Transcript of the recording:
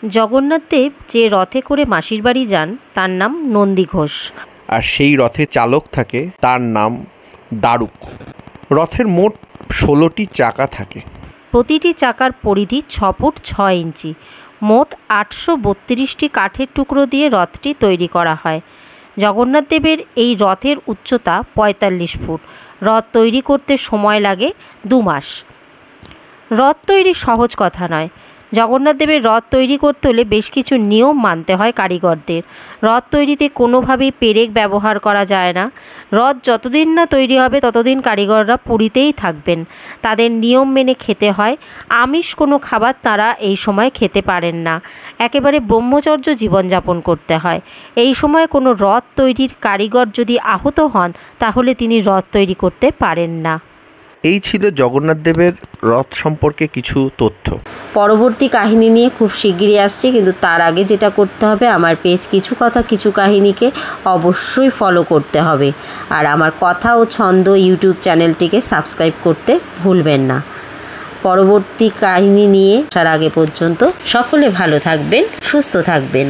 জগন্নাথ দেব যে রথে করে মাসির বাড়ি যান তার নাম নন্দী ঘোষ, আর সেই রথে চালক থাকে তার নাম দারুক। রথের মোট 16টি চাকা থাকে। প্রতিটি চাকার পরিধি 6 ফুট 6 ইঞ্চি। মোট 832টি কাঠের টুকরো দিয়ে রথটি তৈরি করা হয়। জগন্নাথ দেবের এই রথের উচ্চতা 45 ফুট। রথ তৈরি করতে সময় লাগে 2 মাস। রথ তৈরি সহজ কথা নয়। জগন্নাথ দেবের রথ তৈরি করতে হলে বেশ কিছু নিয়ম মানতে হয় কারিগরদের। রথ তৈরিতে কোনোভাবেই পেরেক ব্যবহার করা যায় না। রথ যতদিন না তৈরি হবে ততদিন কারিগররা পুরীতেই থাকবেন। তাদের নিয়ম মেনে খেতে হয়। আমিষ কোনো খাবার তারা এই সময় খেতে পারেন না। একেবারে ব্রহ্মচর্য জীবনযাপন করতে হয়। এই সময় কোনো রথ তৈরির কারিগর যদি আহত হন তাহলে তিনি রথ তৈরি করতে পারেন না। এই ছিল জগন্নাথ দেবের রথ সম্পর্কে কিছু তথ্য। পরবর্তী কাহিনী নিয়ে খুব শিগগিরই আসছে, কিন্তু তার আগে যেটা করতে হবে, আমার পেজ কিছু কথা কিছু কাহিনীকে অবশ্যই ফলো করতে হবে। আর আমার কথা ও ছন্দ ইউটিউব চ্যানেলটিকে সাবস্ক্রাইব করতে ভুলবেন না। পরবর্তী কাহিনী নিয়ে আসার আগে পর্যন্ত সকলে ভালো থাকবেন, সুস্থ থাকবেন।